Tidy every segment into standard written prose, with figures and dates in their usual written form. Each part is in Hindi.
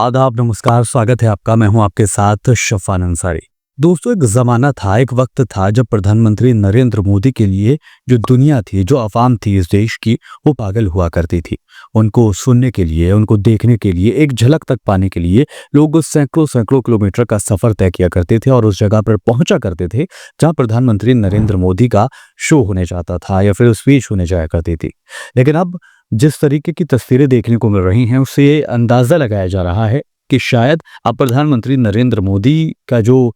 आदाब, नमस्कार, स्वागत है आपका। मैं हूं आपके साथ शफान अंसारी। दोस्तों, एक ज़माना था, एक वक्त था जब प्रधानमंत्री नरेंद्र मोदी के लिए जो दुनिया थी, जो अवाम थी इस देश की, वो पागल हुआ करती थी। उनको सुनने के लिए, उनको देखने के लिए, एक झलक तक पाने के लिए लोग सैकड़ों-सैकड़ों किलोमीटर का सफ़र तय किया करते थे और उस जगह पर पहुंचा करते थे जहां प्रधानमंत्री नरेंद्र मोदी का शो होने जाता था या फिर स्पीच होने जाया करती थी। लेकिन अब जिस तरीके की तस्वीरें देखने को मिल रही हैं, उससे ये अंदाज़ा लगाया जा रहा है कि शायद अब प्रधानमंत्री नरेंद्र मोदी का जो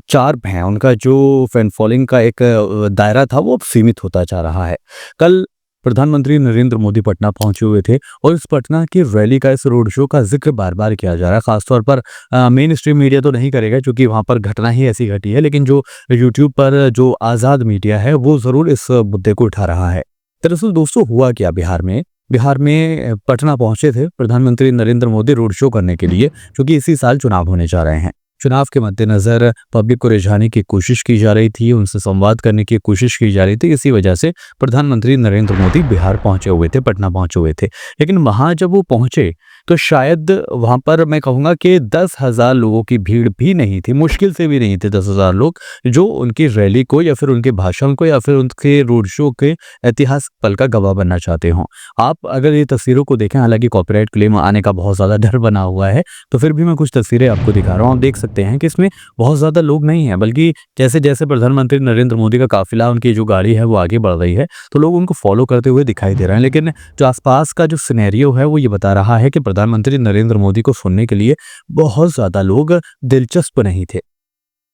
चार्म है, उनका जो फैन फॉलोइंग का एक दायरा था, वो अब सीमित होता जा रहा है। कल प्रधानमंत्री नरेंद्र मोदी पटना पहुंचे हुए थे और इस पटना की रैली का, इस रोड शो का ज़िक्र बार-बार किया जा रहा है। ख़ासतौर पर मेन स्ट्रीम मीडिया तो नहीं करेगा क्योंकि वहाँ पर घटना ही ऐसी घटी है, लेकिन जो यूट्यूब पर जो आज़ाद मीडिया है, वो ज़रूर इस मुद्दे को उठा रहा है। दरअसल दोस्तों, हुआ क्या बिहार में पटना पहुंचे थे प्रधानमंत्री नरेंद्र मोदी रोड शो करने के लिए, क्योंकि इसी साल चुनाव होने जा रहे हैं। चुनाव के मद्देनजर पब्लिक को रिझाने की कोशिश की जा रही थी, उनसे संवाद करने की कोशिश की जा रही थी। इसी वजह से प्रधानमंत्री नरेंद्र मोदी बिहार पहुंचे हुए थे, पटना पहुंचे हुए थे। लेकिन वहां जब वो पहुंचे तो शायद वहां पर मैं कहूंगा कि 10,000 लोगों की भीड़ भी नहीं थी, मुश्किल से भी नहीं थे 10,000 लोग जो उनकी रैली को या फिर उनके भाषण को या फिर उनके रोड शो के ऐतिहासिक पल का गवाह बनना चाहते हों। आप अगर ये तस्वीरों को देखें, हालांकि कॉपीराइट क्लेम आने का बहुत ज़्यादा डर बना हुआ है, तो फिर भी मैं कुछ तस्वीरें आपको दिखा रहा हूँ। आप देख सकते हैं कि इसमें बहुत ज़्यादा लोग नहीं हैं, बल्कि जैसे-जैसे प्रधानमंत्री नरेंद्र मोदी का काफ़िला, उनकी जो गाड़ी है वो आगे बढ़ रही है, तो लोग उनको फॉलो करते हुए दिखाई दे रहे हैं। लेकिन जो आसपास का जो सिनेरियो है वो ये बता रहा है कि प्रधानमंत्री नरेंद्र मोदी को सुनने के लिए बहुत ज़्यादा लोग दिलचस्प नहीं थे।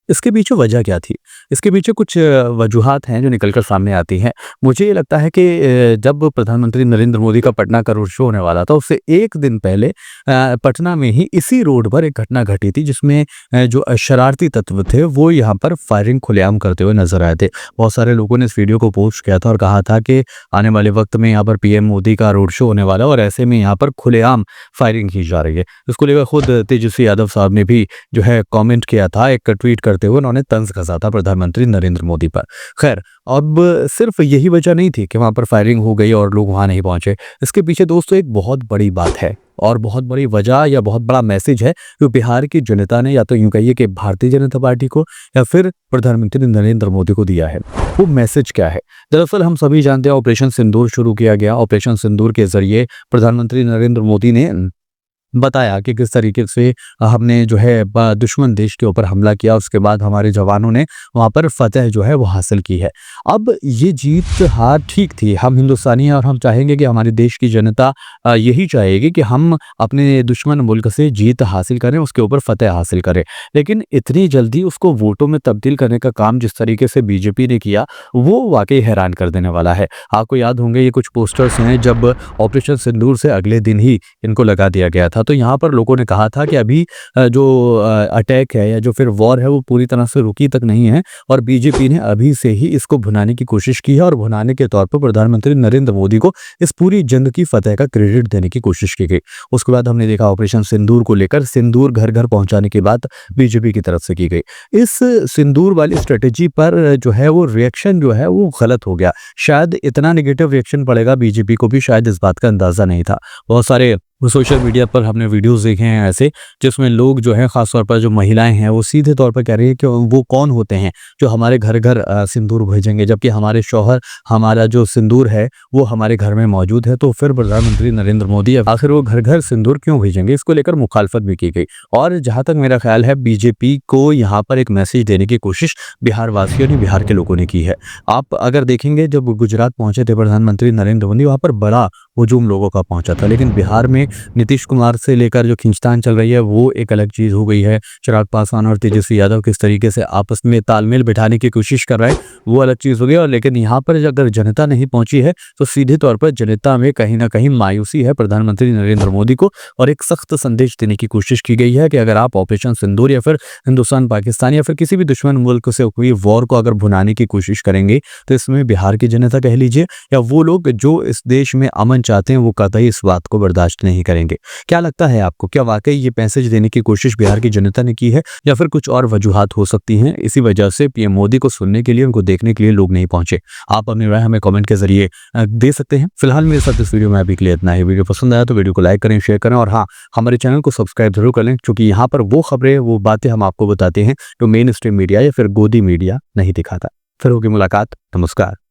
इसके पीछे वजह क्या थी? इसके पीछे कुछ वजूहात हैं जो निकल कर सामने आती हैं। मुझे ये लगता है कि जब प्रधानमंत्री नरेंद्र मोदी का पटना का रोड शो होने वाला था, उससे 1 दिन पहले पटना में ही इसी रोड पर एक घटना घटी थी जिसमें जो शरारती तत्व थे वो यहाँ पर फायरिंग खुलेआम करते हुए नज़र आए थे। बहुत सारे लोगों ने इस वीडियो को पोस्ट किया था और कहा था कि आने वाले वक्त में यहाँ पर पीएम मोदी का रोड शो होने वाला है और ऐसे में यहाँ पर खुलेआम फायरिंग की जा रही है। इसको लेकर खुद तेजस्वी यादव साहब ने भी जो है कमेंट किया था, एक ट्वीट करते हुए उन्होंने तंज कसा था प्रधानमंत्री नरेंद्र मोदी पर। खैर, अब सिर्फ यही वजह नहीं थी कि वहां पर फायरिंग हो गई और लोग वहां नहीं पहुंचे। इसके पीछे दोस्तों एक बहुत बड़ी बात है और बहुत बड़ी वजह या बहुत बड़ा मैसेज है जो बिहार की जनता ने, या तो यूं कहिए कि भारतीय जनता पार्टी को या फिर प्रधानमंत्री नरेंद्र मोदी को दिया है। वो मैसेज क्या है? दरअसल हम सभी जानते हैं, ऑपरेशन सिंदूर शुरू किया गया। ऑपरेशन सिंदूर के जरिए प्रधानमंत्री नरेंद्र मोदी ने बताया कि किस तरीके से हमने जो है दुश्मन देश के ऊपर हमला किया, उसके बाद हमारे जवानों ने वहाँ पर फतह जो है वो हासिल की है। अब ये जीत हार ठीक थी, हम हिंदुस्तानी हैं और हम चाहेंगे कि हमारे देश की जनता यही चाहेगी कि हम अपने दुश्मन मुल्क से जीत हासिल करें, उसके ऊपर फतह हासिल करें। लेकिन इतनी जल्दी उसको वोटों में तब्दील करने का काम जिस तरीके से बीजेपी ने किया, वो वाकई हैरान कर देने वाला है। आपको याद होंगे ये कुछ पोस्टर्स हैं जब ऑपरेशन सिंदूर से अगले दिन ही इनको लगा दिया गया था। तो यहाँ पर लोगों ने कहा था कि अभी जो अटैक है या जो फिर वॉर है वो पूरी तरह से रुकी तक नहीं है और बीजेपी ने अभी से ही इसको भुनाने की कोशिश की है और भुनाने के तौर पर प्रधानमंत्री नरेंद्र मोदी को इस पूरी जंग की फतह का क्रेडिट देने की कोशिश की गई। उसके बाद हमने देखा ऑपरेशन सिंदूर को लेकर सिंदूर घर घर पहुंचाने की बात बीजेपी की तरफ से की गई। इस सिंदूर वाली स्ट्रेटेजी पर जो है वो रिएक्शन जो है वो गलत हो गया। शायद इतना नेगेटिव रिएक्शन पड़ेगा बीजेपी को भी शायद इस बात का अंदाजा नहीं था। बहुत सारे सोशल मीडिया पर हमने वीडियोस देखे हैं ऐसे, जिसमें लोग जो है, खासतौर पर जो महिलाएं हैं, वो सीधे तौर पर कह रही है कि वो कौन होते हैं जो हमारे घर घर सिंदूर भेजेंगे, जबकि हमारे शौहर, हमारा जो सिंदूर है वो हमारे घर में मौजूद है। तो फिर प्रधानमंत्री नरेंद्र मोदी आखिर वो घर घर सिंदूर क्यों भेजेंगे? इसको लेकर मुखालफत भी की गई और जहाँ तक मेरा ख्याल है बीजेपी को यहाँ पर एक मैसेज देने की कोशिश बिहार वासियों ने, बिहार के लोगों ने की है। आप अगर देखेंगे, जब गुजरात पहुंचे थे प्रधानमंत्री नरेंद्र मोदी, वहाँ पर बड़ा हुजूम लोगों का पहुंचा था, लेकिन बिहार में नीतीश कुमार से लेकर जो खींचतान चल रही है वो एक अलग चीज हो गई है। चिराग पासवान और तेजस्वी यादव किस तरीके से आपस में तालमेल बिठाने की कोशिश कर रहे हैं वो अलग चीज हो गई। और लेकिन यहाँ पर अगर जनता नहीं पहुंची है तो सीधे तौर पर जनता में कहीं ना कहीं मायूसी है प्रधानमंत्री नरेंद्र मोदी को, और एक सख्त संदेश देने की कोशिश की गई है कि अगर आप ऑपरेशन सिंदूर या फिर हिंदुस्तान पाकिस्तान या फिर किसी भी दुश्मन मुल्क से हुई वॉर को अगर भुनाने की कोशिश करेंगे तो इसमें बिहार की जनता कह लीजिए या वो लोग जो इस देश में अमन चाहते हैं वो कतई इस बात को बर्दाश्त नहीं करेंगे। क्या लगता है आपको, क्या वाकई ये मैसेज देने की कोशिश बिहार की जनता ने की है या फिर कुछ और वजूहात हो सकती हैं? इसी वजह से पीएम मोदी को सुनने के लिए, उनको देखने के लिए लोग नहीं पहुंचे। आप अपनी राय हमें कमेंट के जरिए दे सकते हैं। फिलहाल मेरे साथ इस वीडियो में अभी के लिए इतना ही। वीडियो पसंद आया तो वीडियो को लाइक करें, शेयर करें और हाँ, हमारे चैनल को सब्सक्राइब जरूर कर लें, क्योंकि यहाँ पर वो खबरें, वो बातें हम आपको बताते हैं जो मेन स्ट्रीम मीडिया या फिर गोदी मीडिया नहीं दिखाता। फिर होगी मुलाकात। नमस्कार।